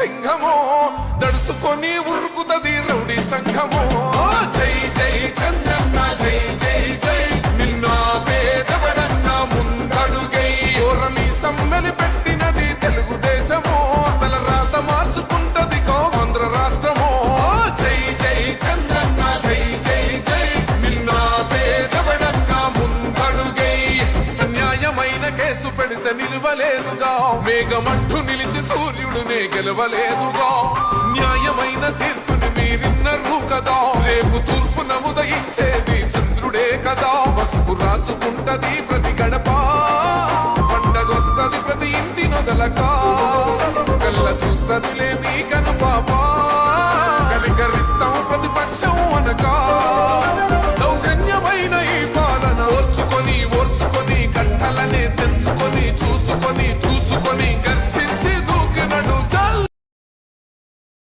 సింహమో దడుసుకొని ఉరుకుతది rowdy సంఘమో జై జై చంద్రన్న జై జై జై నిన్న పేదవడన్న ముందడుగై ఓరమి సమ్మెని పెట్టినది తెలుగుదేశమో తల రాత మార్చుకుంటది ఆంధ్ర రాష్ట్రమో జై జై చంద్రన్న జై జై జై నిన్న పేదవడన్న ముందడుగై అన్యాయమైన కేసు పెడితే నిలువలేదుగా మేఘమట్టు నిలిచి సూర్యుడునే గెలవలేదుగా న్యాయమైన తీర్పుని మీరిన్నరు కదా రేపు తూర్పు నముదయించేది చంద్రుడే కదా పసుపు రాసుకుంటది ప్రతి